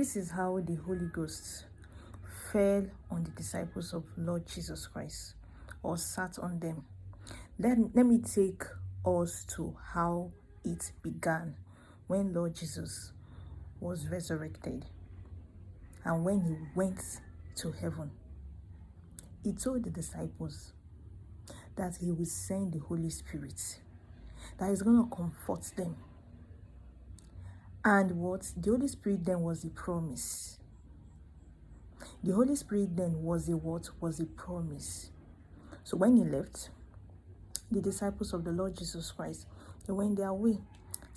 This is how the Holy Ghost fell on the disciples of Lord Jesus Christ, or sat on them. Let me take us to how it began when Lord Jesus was resurrected and when he went to heaven. He told the disciples that he will send the Holy Spirit, that is going to comfort them. And what? The Holy Spirit then was a promise. The Holy Spirit then was a what? Was a promise. So when he left, the disciples of the Lord Jesus Christ, they went their way,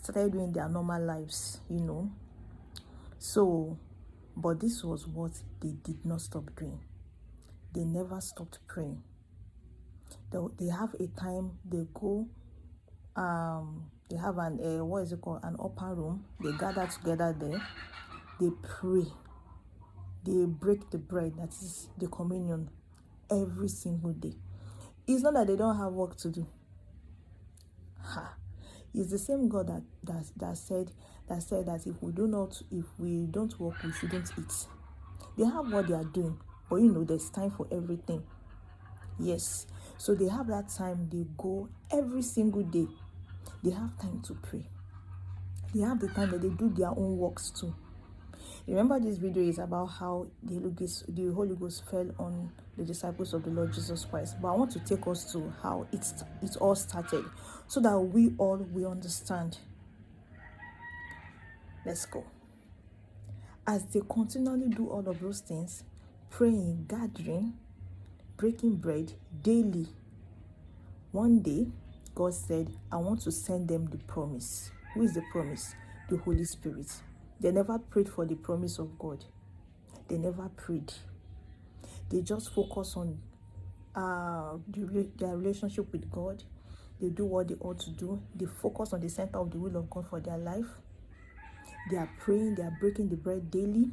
started doing their normal lives, So, but this was what they did not stop doing. They never stopped praying. They have a time they go, they have an an upper room. They gather together there. They pray. They break the bread, that is the communion, every single day. It's not that they don't have work to do. It's the same God that said that if we don't work, we shouldn't eat. They have what they are doing, but there's time for everything. Yes. So they have that time. They go every single day. They have time to pray. They have the time that they do their own works too. Remember, this video is about how the Holy Ghost fell on the disciples of the Lord Jesus Christ. But I want to take us to how it all started, so that we all will understand. Let's go. As they continually do all of those things, praying, gathering, breaking bread daily, one day, God said, I want to send them the promise. Who is the promise? The Holy Spirit. They never prayed for the promise of God. They never prayed. They just focus on their relationship with God. They do what they ought to do. They focus on the center of the will of God for their life. They are praying. They are breaking the bread daily.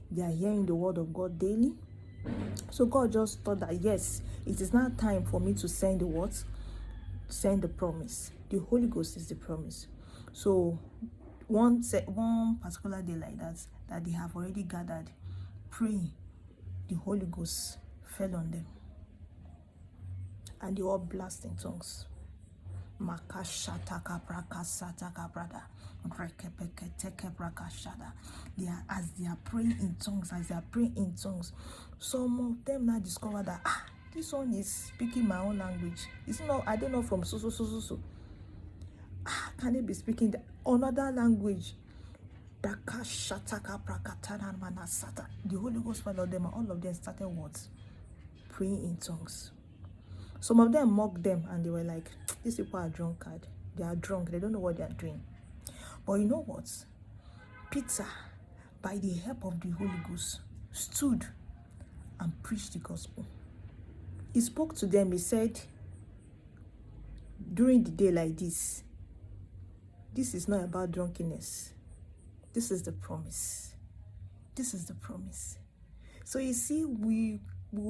They are hearing the word of God daily. So God just thought that, yes, it is now time for me to send the what? Send the promise. The Holy Ghost is the promise. So one particular day like that they have already gathered, praying, the Holy Ghost fell on them, and they all blast in tongues. As they are praying in tongues, some of them now discover that this one is speaking my own language. It's not, I don't know, from so. Can they be speaking another language? The Holy Ghost fell on them, and all of them started what? Praying in tongues. Some of them mocked them, and they were like, these people are drunkard. They are drunk. They don't know what they are doing. But you know what? Peter, by the help of the Holy Ghost, stood and preached the gospel. He spoke to them. He said, during the day like this is not about drunkenness. This is the promise. This is the promise. So you see, we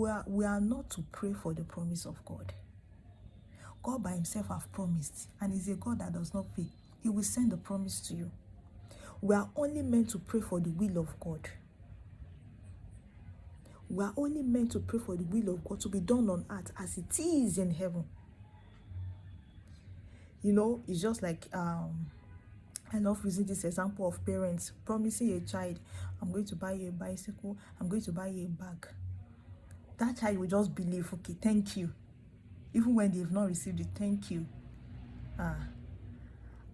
are not to pray for the promise of God. God by himself have promised, and he's a God that does not fail. He will send the promise to you. We are only meant to pray for the will of God. We are only meant to pray for the will of God to be done on earth as it is in heaven. It's just like I love using this example of parents promising a child, I'm going to buy you a bicycle, I'm going to buy you a bag. That child will just believe, okay, thank you. Even when they've not received it, thank you.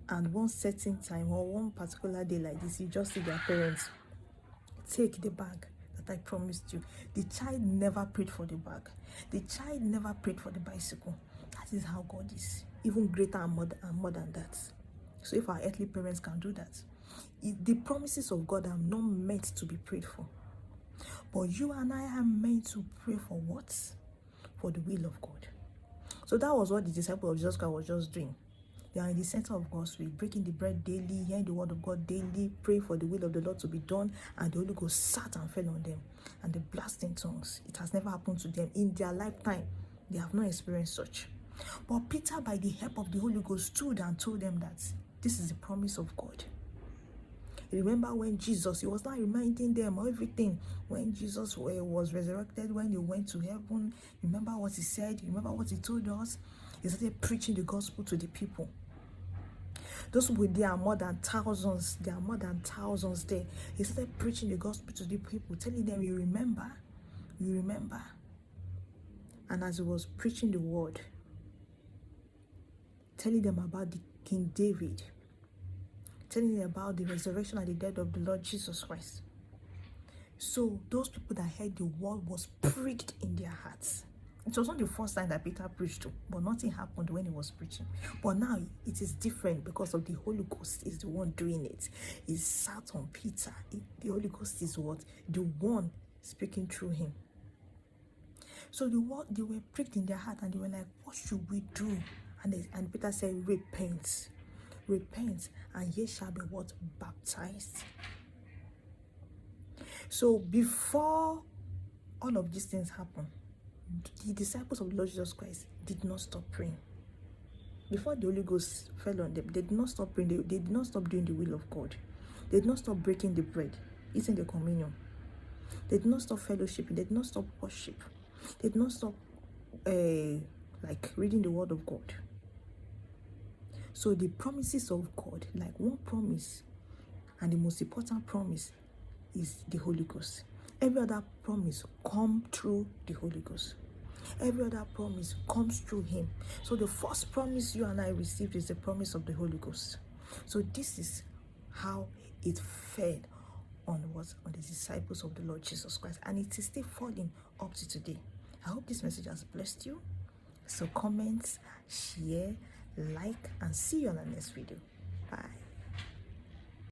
And one certain time or one particular day like this, you just see their parents take the bag that I promised you. The child never prayed for the bag. The child never prayed for the bicycle. That is how God is. Even greater and more than that. So if our earthly parents can do that, the promises of God are not meant to be prayed for. But you and I are meant to pray for what? For the will of God. So that was what the disciples of Jesus Christ was just doing. They are in the center of God's will, breaking the bread daily, hearing the word of God daily, praying for the will of the Lord to be done, and the Holy Ghost sat and fell on them, and they blast in tongues. It has never happened to them in their lifetime. They have not experienced such. But Peter, by the help of the Holy Ghost, stood and told them that this is the promise of God. Remember when Jesus, he was not reminding them of everything. When Jesus was resurrected, when he went to heaven, remember what he said? Remember what he told us? He started preaching the gospel to the people. Those people, there are more than thousands. There are more than thousands there. He started preaching the gospel to the people, telling them, you remember? You remember? And as he was preaching the word, telling them about the King David, telling them about the resurrection and the death of the Lord Jesus Christ. So those people that heard the word was pricked in their hearts. It was not the first time that Peter preached to, but nothing happened when he was preaching. But now it is different because of the Holy Ghost is the one doing it. He sat on Peter. The Holy Ghost is what? The one speaking through him. So they were pricked in their heart and they were like, what should we do? And Peter said, repent. Repent, and ye shall be what? Baptized. So before all of these things happen, the disciples of the Lord Jesus Christ did not stop praying. Before the Holy Ghost fell on them, they did not stop praying. They did not stop doing the will of God. They did not stop breaking the bread, eating the communion. They did not stop fellowshipping. They did not stop worship. They did not stop like reading the word of God. So the promises of God, like one promise, and the most important promise is the Holy Ghost. Every other promise comes through the Holy Ghost. Every other promise comes through him. So the first promise you and I received is the promise of the Holy Ghost. So this is how it fed on the disciples of the Lord Jesus Christ, and it is still falling up to today. I hope this message has blessed you. So comment, share, like, and see you on the next video.